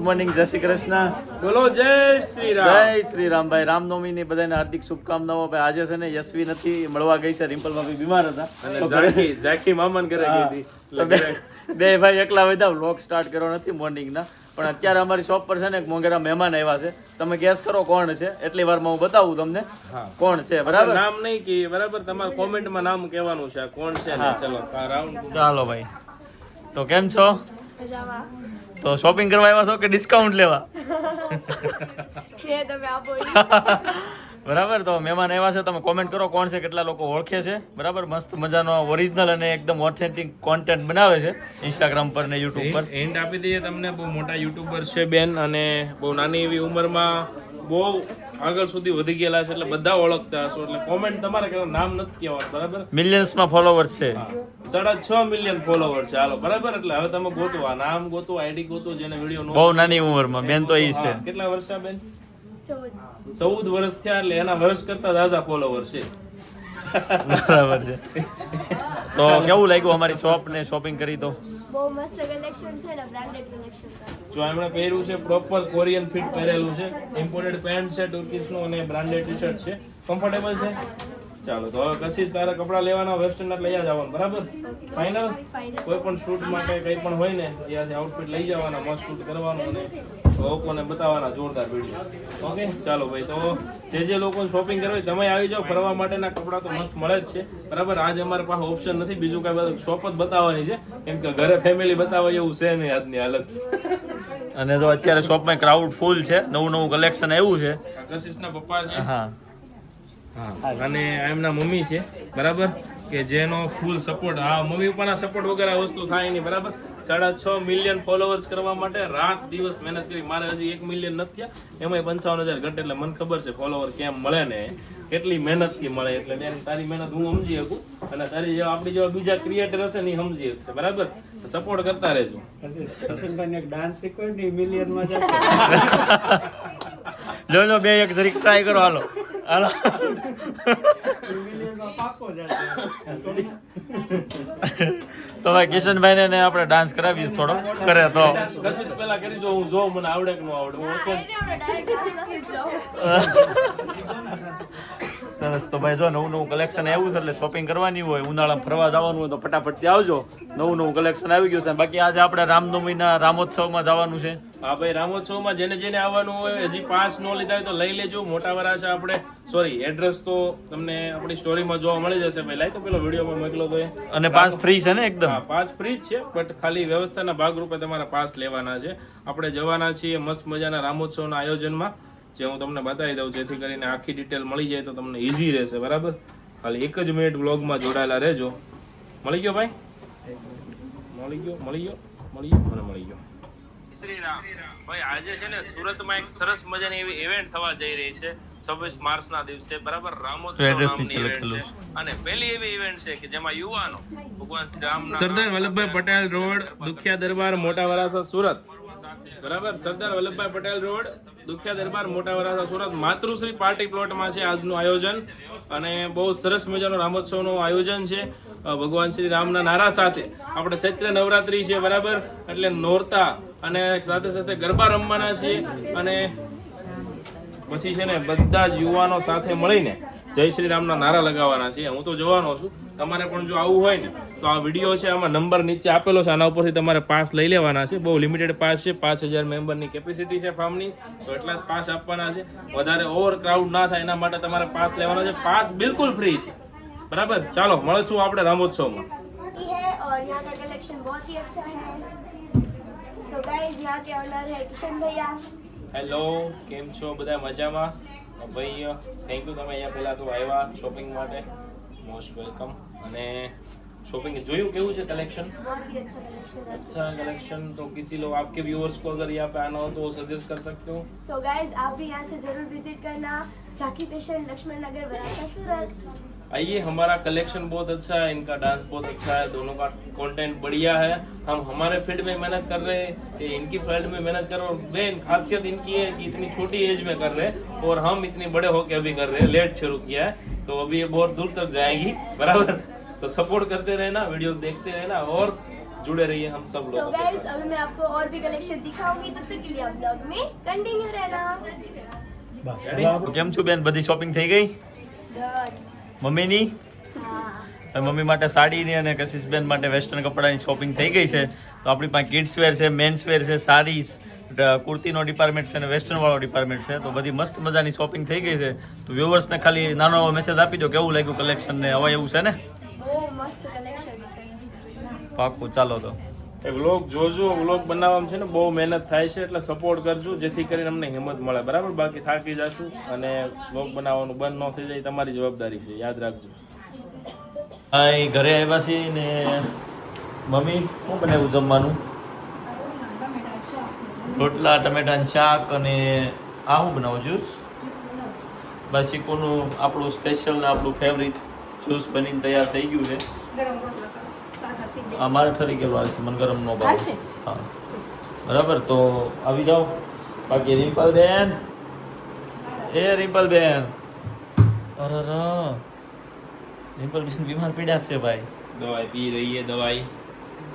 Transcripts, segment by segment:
Good morning, જય શ્રી કૃષ્ણ. બોલો જય શ્રી રામ. જય શ્રી રામ ભાઈ. રામનવમી ની બધાને હાર્દિક શુભકામનાઓ. ભાઈ આજે છે ને યશવી નથી મળવા ગઈ છે, રિમ્પલ ભાભી બીમાર હતા અને જાકી મામાન ઘરે ગઈ હતી. બે ભાઈ એકલા વધ્યા. વ્લોગ સ્ટાર્ટ કર્યો નથી મોર્નિંગ ના, પણ અત્યારે અમારી શોપ પર છે ને એક મોંઘેરા મહેમાન આવ્યા છે. તમે ગેસ કરો કોણ છે, એટલી વારમાં હું બતાવું તમને કોણ છે. બરાબર, નામ નહીં કે બરાબર, તમારે કોમેન્ટમાં નામ કહેવાનું છે કોણ છે ને. ચલો રાઉન્ડ ચાલો ભાઈ. તો કેમ છો? તો શોપિંગ કરવા આવ્યા છો કે ડિસ્કાઉન્ટ લેવા? બરાબર, તો મહેમાન આવ્યા છે. તમે કોમેન્ટ કરો કોણ છે, કેટલા લોકો ઓળખે છે. બરાબર, મસ્ત મજાનો ઓરિજિનલ અને એકદમ ઓથેન્ટિક કોન્ટેન્ટ બનાવે છે ઇન્સ્ટાગ્રામ પર ને યુટ્યુબ પર. હિન્ટ આપી દઈએ તમને, બહુ મોટા યુટ્યુબર છે બેન, અને બહુ નાની એવી ઉંમરમાં બહુ આગળ સુધી વધી ગયેલા છે, એટલે બધા ઓળખતા હશો. એટલે કોમેન્ટ તમારે કહેવાનું, નામ નથી કહેવાનું. બરાબર, મિલિયન્સમાં ફોલોવર્સ છે. 6.5 મિલિયન ફોલોવર છે. હાલો બરાબર, એટલે હવે તમે ગોતો, આ નામ ગોતો, આઈડી ગોતો, જેને વિડીયો બહુ નાની ઉંમરમાં બેન તો ઈ છે. કેટલા વર્ષ બેન? 14 વર્ષ થયા, એટલે એના વર્ષ કરતા જાજા ફોલોવર છે. બરાબર છે. તો કેવું લાગ્યું અમારી શોપ ને શોપિંગ કરી? તો બહુ મસ્ત કલેક્શન છે ને, બ્રાન્ડેડ કલેક્શન છે. જો એમણે પહેર્યું છે પ્રોપર કોરિયન ફિટ પહેરેલું છે, ઇમ્પોર્ટેડ પેન્ટ છે ટર્કીશનું, અને બ્રાન્ડેડ ટી-શર્ટ છે. કમ્ફર્ટેબલ છે. ચાલો, તો હવે કશીશ તારે કપડા લેવાના, વેસ્ટર્ન લઈ જવાનું. બરાબર, ફાઇનલ. કોઈ પણ શૂટ માટે કંઈ પણ હોય ને ત્યાંથી આઉટફિટ લઈ જવાના, મસ્ત શૂટ કરવાનું અને લોકોને બતાવવાના જોરદાર વિડીયો. ઓકે, ચાલો ભાઈ. તો જે લોકો શોપિંગ કરવી તમે આવી જાઓ. ફરવા માટેના કપડાં તો મસ્ત મળે જ છે. બરાબર, આજે અમારી પાસે ઓપ્શન નથી બીજું કાંઈ, શોપ જ બતાવવાની છે, કેમ કે ઘરે ફેમિલી બતાવે એવું છે નહીં આજની હાલત. અને જો અત્યારે શોપમાં ક્રાઉડ ફૂલ છે, નવું કલેક્શન આવ્યું છે. કશિશના પપ્પા છે. હા, અને એમના મમ્મી છે. બરાબર, કે જેનો ફૂલ સપોર્ટ. હા, મમ્મી પપ્પાના સપોર્ટ વગર આ વસ્તુ થાય નહીં. બરાબર, 6.5 મિલિયન ફોલોવર્સ કરવા માટે રાત દિવસ મહેનત કરી. મારે હજી 1 મિલિયન નથી થયા, એમાંય 55,000 ઘટે. એટલે મને ખબર છે ફોલોવર કેમ મળે ને, કેટલી મહેનતથી મળે. એટલે બેન તારી મહેનત હું સમજી શકું, અને તારી જેવા આપણી જેવા બીજા ક્રિએટર હશે ને એ સમજી શકશે. બરાબર, સપોર્ટ કરતા રહેજો. ડાન્સ શીખવાય ને મિલિયનમાં જશે. લો બે એક જરીક ટ્રાય કરો. હાલો મિલિયનમાં પાકો જશે. તો ભાઈ કિશનભાઈ ને આપણે ડાન્સ કરાવીએ થોડો, કરે તો. કશિશ પેલા કરી જો, હું જોઉં મને આવડે કે ન આવડે. હું સરસ. તો ભાઈ જો નવું કલેક્શન આવ્યું છે, એટલે શોપિંગ કરવાની હોય, ઉનાળામાં ફરવા જવાનું હોય તો ફટાફટથી આવજો. નવું કલેક્શન આવી ગયું છે. બાકી આજે આપણે રામનવમીના રામોત્સવમાં જવાનું છે. હા ભાઈ, રામોત્સવમાં જેને આવવાનું હોય, હજી પાસ ન લીધા હોય તો લઈ લેજો. મોટા વરાછા આપણે, સોરી એડ્રેસ તો તમને આપણી સ્ટોરીમાં જોવા મળી જશે. ભાઈ લાઈ તો પેલો વિડીયોમાં મોકલો તો. અને પાસ ફ્રી છે ને એકદમ? હા, પાસ ફ્રી જ છે, બટ ખાલી વ્યવસ્થાના ભાગરૂપે તમારા પાસ લેવાના છે. આપણે જવાના છીએ મસ્ત મજાના રામોત્સવના આયોજનમાં, જે હું તમને બતાવી દઉં, જેથી કરીને આખી ડિટેલ મળી જાય તો તમને ઈઝી રહેશે. બરાબર, ખાલી 1 જ મિનિટ બ્લોગમાં જોડાયેલા રહેજો. મળી ગયો ભાઈ? મળી ગયો મને મળી ગયો. શ્રીરામ ભાઈ, આજે છે ને સુરતમાં એક સરસ મજાની એવી ઇવેન્ટ થવા જઈ રહી છે 26 માર્ચના દિવસે. બરાબર, રામોત્સવ નામની ઇવેન્ટ છે, અને પહેલી એવી ઇવેન્ટ છે કે જેમાં યુવાનો ભગવાન શ્રી રામના સરદાર વલ્લભભાઈ પટેલ રોડ, દુખિયા દરબાર, મોટા વરાછા, સુરત. બરાબર, સરદાર વલ્લભભાઈ પટેલ રોડ, દુખિયા દરબાર, મોટા વરાછા, સુરત. માતૃશ્રી પાર્ટી પ્લોટમાં છે આજનું આયોજન, અને બહુ સરસ મજાનું રામોત્સવનું આયોજન છે. ભગવાન શ્રી રામના નારા સાથે આપણે ચૈત્ર નવરાત્રી છે. બરાબર, એટલે નોરતા અને સાથે સાથે ગરબા રમવાના છે. અને પછી છે ને બધા જ યુવાનો સાથે મળીને જય શ્રી રામના નારા લગાવવાના છે. હું તો જવાનો છું, તમારે પણ જો આવું હોય ને તો આ વિડીયો છે, આમાં નંબર નીચે આપેલો છે, આના ઉપરથી તમારે પાસ લઈ લેવાના છે. બહુ લિમિટેડ પાસ છે, 5,000 મેમ્બરની કેપેસિટી છે ફાર્મની, તો એટલા જ પાસ આપવાના છે. વધારે ઓવર ક્રાઉડ ના થાય એના માટે તમારે પાસ લેવાના છે. પાસ બિલકુલ ફ્રી છે. बराबर, चलो મળશું આપણે રામોત્સવમાં. है और यहाँ का कलेक्शन बहुत ही अच्छा है. सो गाइस, यहाँ के ओनर है किशन भैया. હેલો, કેમ છો બધા? મજામાં? ભાઈ થેન્ક યુ, તમે અહીંયા પહેલા તો આવ્યા શોપિંગ માટે, મોસ્ટ વેલકમ. અને शॉपिंग જોયું કેવું છે કલેક્શન? बहुत ही अच्छा कलेक्शन है. अच्छा कलेक्शन. तो किसी लोग आपके व्यूअर्स को अगर यहाँ पे आना हो तो सजेस्ट कर सकते हो? सो गाइस, आप भी यहाँ से जरूर विजिट करना. झाकी फैशन, लक्ष्मण नगर, वराछा, सूरत. आइए, हमारा कलेक्शन बहुत अच्छा है, इनका डांस बहुत अच्छा है, दोनों का कंटेंट बढ़िया है. हम हमारे फील्ड में मेहनत कर रहे हैं, ये इनकी फील्ड में मेहनत कर रहे हैं. बेन खासियत इनकी है कि इतनी छोटी एज में कर रहे हैं, और हम इतने बड़े होके अभी कर रहे हैं. लेट शुरू किया है, तो अभी ये बहुत दूर तक जाएगी. बराबर, तो सपोर्ट करते रहना, वीडियोस देखते रहना, और जुड़े रहिए हम सब सो लोगों के गाइस साथ। अभी मैं आपको और भी कलेक्शन दिखाऊंगी, तब तक के लिए आप ब्लॉग में कंटिन्यू रहना। કેમ છું બેન, બધી શોપિંગ થઈ ગઈ મમ્મીની? હવે મમ્મી માટે સાડીની અને કશિશબેન માટે વેસ્ટર્ન કપડાની શોપિંગ થઈ ગઈ છે. તો આપણી પાસે કિડ્સ વેર છે, મેન્સ વેર છે, સાડીઝ, કુર્તીનો ડિપાર્ટમેન્ટ છે અને વેસ્ટર્ન વાળો ડિપાર્ટમેન્ટ છે. તો બધી મસ્ત મજાની શોપિંગ થઈ ગઈ છે. તો વ્યુઅર્સને ખાલી નાનો મેસેજ આપી દો, કેવું લાગ્યું કલેક્શન ને હવે એવું છે ને? બહુ મસ્ત કલેક્શન છે. પાકું, ચાલો તો. એ વ્લોગ જોજો. વ્લોગ બનાવવામાં છે ને બહુ મહેનત થાય છે, એટલે સપોર્ટ કરજો જેથી કરીને અમને હિંમત મળે, બરાબર? બાકી થાકી જશું અને વ્લોગ બનાવવાનું બંધ ન થઈ જાય તમારી જવાબદારી છે, યાદ રાખજો. હાય, ઘરે આવ્યા છીએ ને મમ્મી શું બનાવ્યું જમવાનું? રોટલા, ટમેટાનું શાક અને આ શું બનાવો? જ્યુસ? બસ શીખોનું આપણું સ્પેશિયલ ને આપણું ફેવરિટ જ્યુસ બનીને તૈયાર થઈ ગયું છે. અમારે ઠરી ગયેલું આવે છે, મને ગરમ ન ભાવે. હા બરાબર, તો આવી જાઓ. બાકી રિમ્પલ બેન, એ રિમ્પલ બેન, અરે રિમ્પલ બેન બીમાર પીડ્યા છે ભાઈ. दवाई पी रही है, दवाई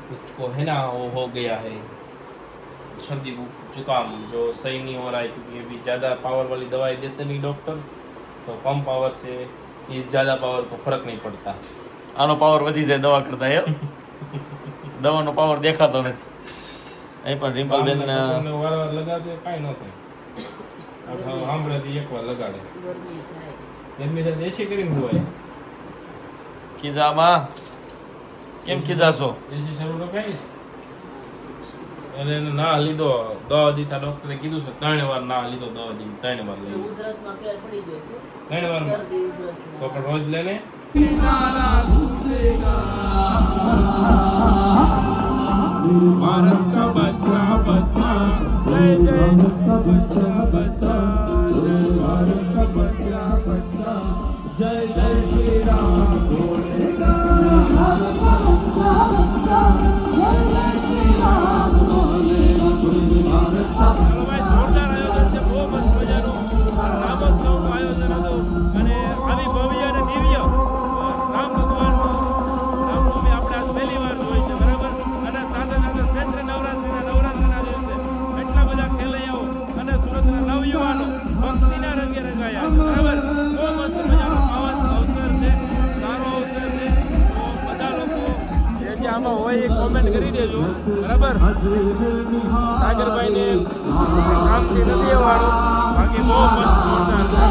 कुछ को है ना वो हो गया है सर्दी जुकाम जो सही नहीं हो रहा है, क्योंकि अभी ज़्यादा पावर वाली दवाई देते नहीं डॉक्टर, तो कम पावर से इस ज़्यादा पावर को फर्क नहीं पड़ता. આનો પાવર વધી જાય દવા કરતા. એમ દવાનો પાવર દેખાતો નથી. અહીં પણ રિમ્પલ બેન વારવાર લગાડે કાંઈ ન થાય. સાંભળેથી એકવાર લગાડે ગરમી થાય એસી કરીને ધોવાય. ખીજામાં કેમ ખીજાશો? એસી શરૂ રખાય અને એને ના લીધો દવા દીધા ડોક્ટરે કીધું છે 3 વાર ના લીધો દવા દીધી 3 વાર લઈ ઉધરસમાં ફેર પડી ગયો છે. 3 વાર શરદી ઉધરસમાં. તો પણ રોજ લેને. भारत का बच्चा बच्चा जय जय बच्चा बच्चा भारत का बच्चा बच्चा जय जय श्री राम बोलेगा भारत का बच्चा बच्चा जय जय श्री राम बोलेगा भारत का જોરદાર આયોજન છે, બહુ મસ્ત મજાનું રામોત્સવનું આયોજન હતું અને આવી ભવ્ય અને દિવ્ય રામ ભગવાનનું રામનવમી આપણે આજ પહેલી વાર જોઈ છે, બરાબર? અને સાથે સાથે ચૈત્ર નવરાત્રિના દિવસે એટલા બધા ખેલૈયાઓ અને સુરતના નવયુવાનો ભક્તિના રંગે રંગાયા છે, બરાબર? બહુ મસ્ત મજાનો પાવન અવસર છે, સારો અવસર છે. તો બધા લોકો જે આમાં હોય એ કોમેન્ટ કરી દેજો, બરાબર? સાગરભાઈને કામથી નથી આવવાનું, બાકી બહુ મસ્ત જોરદાર છે.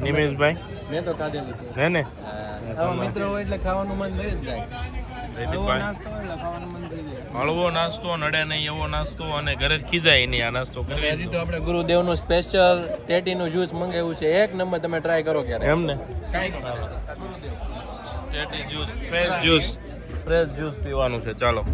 નિમેશભાઈ મેં તો કાઢેલી છે હે ને આવા મિત્રો હોય એટલે ખાવાનું મન થઈ જ જાય જયદીપભાઈ નાસ્તો હોય એટલે ખાવાનું મન થઈ જાય હળવો નાસ્તો નડે નહીં એવો નાસ્તો અને ઘરે જ ખીજાય નહીં આ નાસ્તો કરી હજી તો આપણે ગુરુદેવનું સ્પેશિયલ ટેટીનું જ્યુસ મંગાવ્યું છે એક નંબર તમે ટ્રાય કરો ક્યારે એમ ને ટેટી જ્યુસ ફ્રેશ જ્યુસ પીવાનું છે ચાલો